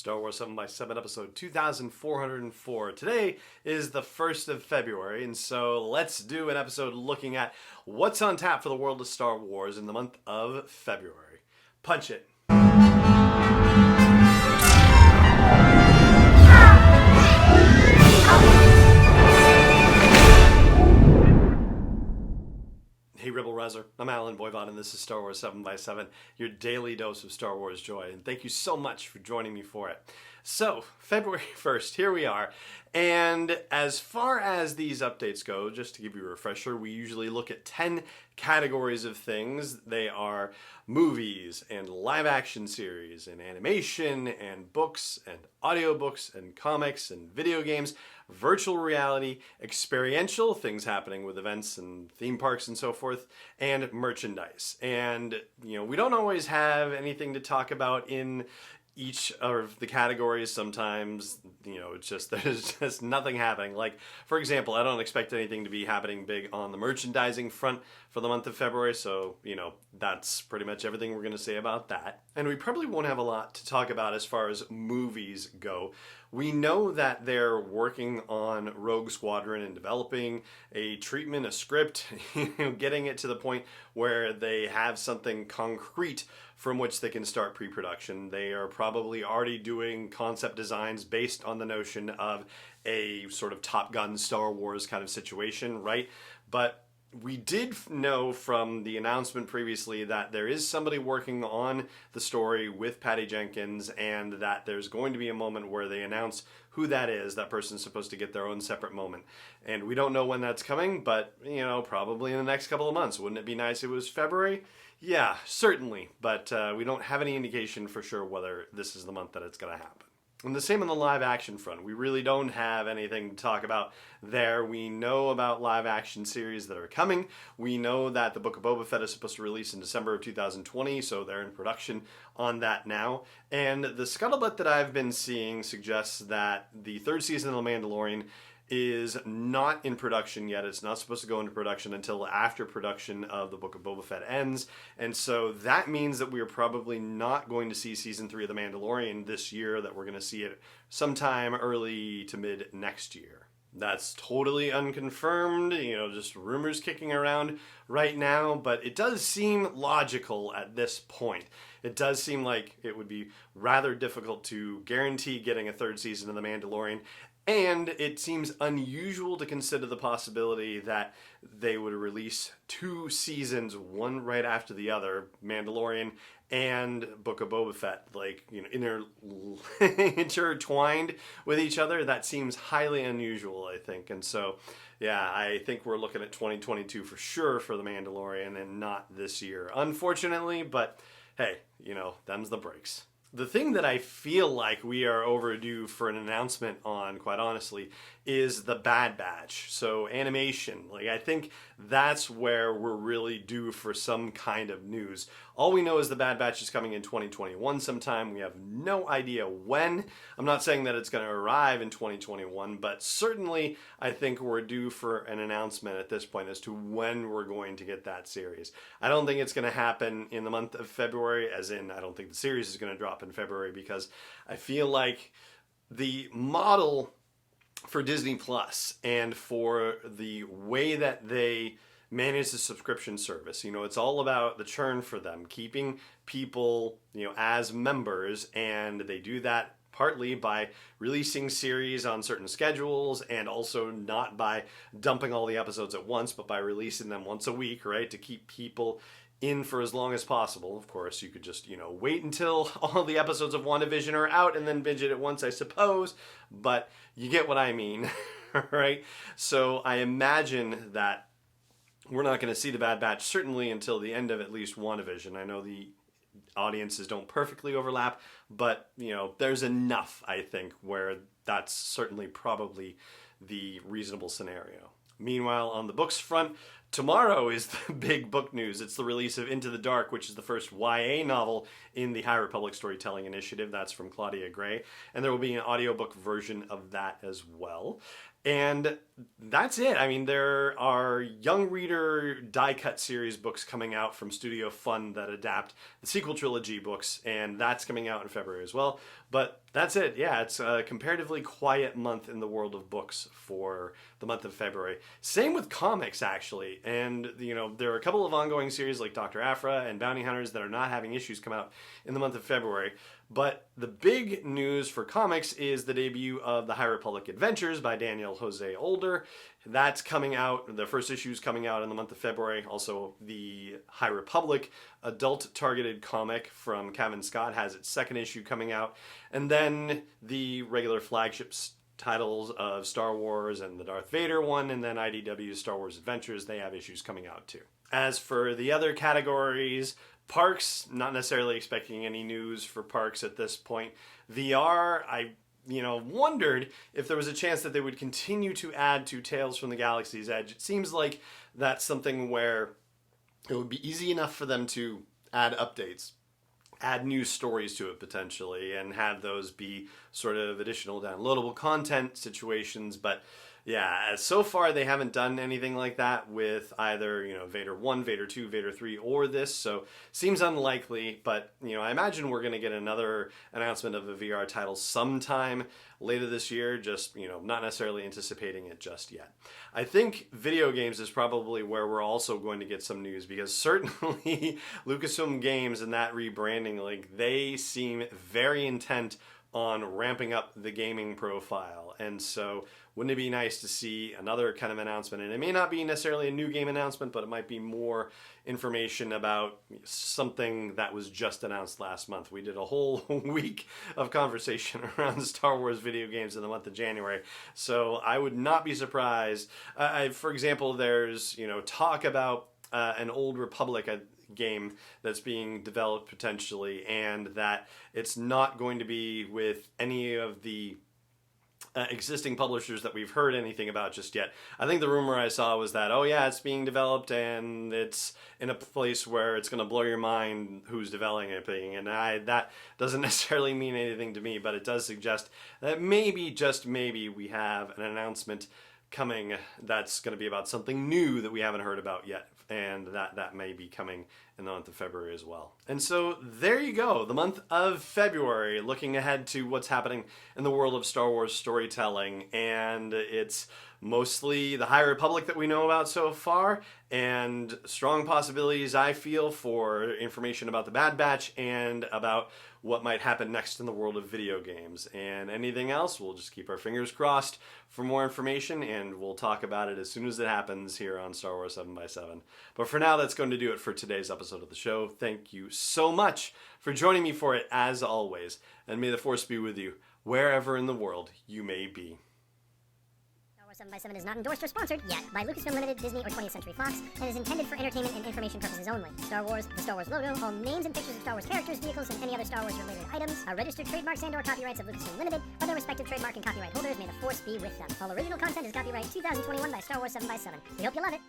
Star Wars 7x7 episode 2404. Today is the 1st of February, and so let's do an episode looking at what's on tap for the world of Star Wars in the month of February. Punch it. Hey Rebel Rezer, I'm Alan Boyvon and this is Star Wars 7x7, your daily dose of Star Wars joy, and thank you so much for joining me for it. So, February 1st, here we are, and as far as these updates go, just to give you a refresher, we usually look at 10 categories of things. They are movies and live action series and animation and books and audiobooks and comics and video games, virtual reality, experiential, things happening with events and theme parks and so forth, and merchandise. And, we don't always have anything to talk about in each of the categories. Sometimes, it's just, there's just nothing happening. Like, for example, I don't expect anything to be happening big on the merchandising front for the month of February, so, that's pretty much everything we're going to say about that. And we probably won't have a lot to talk about as far as movies go. We know that they're working on Rogue Squadron and developing a treatment, a script, getting it to the point where they have something concrete from which they can start pre-production. They are probably already doing concept designs based on the notion of a sort of Top Gun Star Wars kind of situation, right? But we did know from the announcement previously that there is somebody working on the story with Patty Jenkins, and that there's going to be a moment where they announce who that is. That person's supposed to get their own separate moment. And we don't know when that's coming, but, probably in the next couple of months. Wouldn't it be nice if it was February? Yeah, certainly. But we don't have any indication for sure whether this is the month that it's going to happen. And the same on the live action front. We really don't have anything to talk about there. We know about live action series that are coming. We know that the Book of Boba Fett is supposed to release in December of 2020, so they're in production on that now. And the scuttlebutt that I've been seeing suggests that the third season of The Mandalorian is not in production yet. It's not supposed to go into production until after production of the Book of Boba Fett ends. And so that means that we are probably not going to see season 3 of The Mandalorian this year, that we're going to see it sometime early to mid next year. That's totally unconfirmed, just rumors kicking around right now, but it does seem logical at this point. It does seem like it would be rather difficult to guarantee getting a third season of The Mandalorian. And it seems unusual to consider the possibility that they would release 2 seasons, one right after the other, Mandalorian and Book of Boba Fett, intertwined with each other. That seems highly unusual, I think. And so, yeah, I think we're looking at 2022 for sure for The Mandalorian and not this year, unfortunately. But hey, them's the breaks. The thing that I feel like we are overdue for an announcement on, quite honestly, is the Bad Batch. So animation, I think that's where we're really due for some kind of news. All we know is the Bad Batch is coming in 2021 sometime. We have no idea when. I'm not saying that it's going to arrive in 2021, but certainly I think we're due for an announcement at this point as to when we're going to get that series. I don't think it's going to happen in the month of February, as in I don't think the series is going to drop in February, because I feel like the model for Disney Plus and for the way that they manage the subscription service, it's all about the churn for them, keeping people, as members, and they do that partly by releasing series on certain schedules, and also not by dumping all the episodes at once, but by releasing them once a week, right, to keep people in for as long as possible. Of course, you could just, wait until all the episodes of WandaVision are out and then binge it at once, I suppose, but you get what I mean, right? So I imagine that we're not going to see the Bad Batch certainly until the end of at least WandaVision. I know the audiences don't perfectly overlap, but, there's enough, I think, where that's certainly probably the reasonable scenario. Meanwhile, on the books front, tomorrow is the big book news. It's the release of Into the Dark, which is the first YA novel in the High Republic Storytelling Initiative. That's from Claudia Gray. And there will be an audiobook version of that as well. And that's it. I mean, there are young reader die-cut series books coming out from Studio Fun that adapt the sequel trilogy books, and that's coming out in February as well. But that's it. Yeah, it's a comparatively quiet month in the world of books for the month of February. Same with comics, actually. And, you know, there are a couple of ongoing series like Dr. Aphra and Bounty Hunters that are not having issues come out in the month of February. But the big news for comics is the debut of The High Republic Adventures by Daniel Jose Older. That's coming out, the first issue is coming out in the month of February. Also, the High Republic adult-targeted comic from Kevin Scott has its second issue coming out. And then the regular flagships titles of Star Wars and the Darth Vader one, and then IDW's Star Wars Adventures, they have issues coming out too. As for the other categories, Parks, not necessarily expecting any news for Parks at this point. VR, I wondered if there was a chance that they would continue to add to Tales from the Galaxy's Edge. It seems like that's something where it would be easy enough for them to add updates, add new stories to it potentially, and have those be sort of additional downloadable content situations. But yeah, so far they haven't done anything like that with either, Vader 1, Vader 2, Vader 3, or this, so seems unlikely, but, I imagine we're going to get another announcement of a VR title sometime later this year, just, not necessarily anticipating it just yet. I think video games is probably where we're also going to get some news, because certainly Lucasfilm Games and that rebranding, like, they seem very intent on ramping up the gaming profile, and so wouldn't it be nice to see another kind of announcement? And it may not be necessarily a new game announcement, but it might be more information about something that was just announced last month. We did a whole week of conversation around Star Wars video games in the month of January, so I would not be surprised. For example, there's talk about an Old Republic game that's being developed potentially, and that it's not going to be with any of the existing publishers that we've heard anything about just yet. I think the rumor I saw was that, oh yeah, it's being developed and it's in a place where it's going to blow your mind who's developing it. And that doesn't necessarily mean anything to me, but it does suggest that maybe, just maybe, we have an announcement coming that's going to be about something new that we haven't heard about yet, and that may be coming in the month of February as well. And so there you go, the month of February, looking ahead to what's happening in the world of Star Wars storytelling, and it's mostly the High Republic that we know about so far, and strong possibilities, I feel, for information about the Bad Batch and about what might happen next in the world of video games. And anything else, we'll just keep our fingers crossed for more information, and we'll talk about it as soon as it happens here on Star Wars 7x7. But for now, that's going to do it for today's episode of the show. Thank you so much for joining me for it, as always, and may the Force be with you wherever in the world you may be. 7x7 is not endorsed or sponsored yet by Lucasfilm Limited, Disney, or 20th Century Fox, and is intended for entertainment and information purposes only. Star Wars, the Star Wars logo, all names and pictures of Star Wars characters, vehicles, and any other Star Wars-related items are registered trademarks and/or copyrights of Lucasfilm Limited, or their respective trademark and copyright holders. May the Force be with them. All original content is copyright 2021 by Star Wars 7x7. We hope you love it.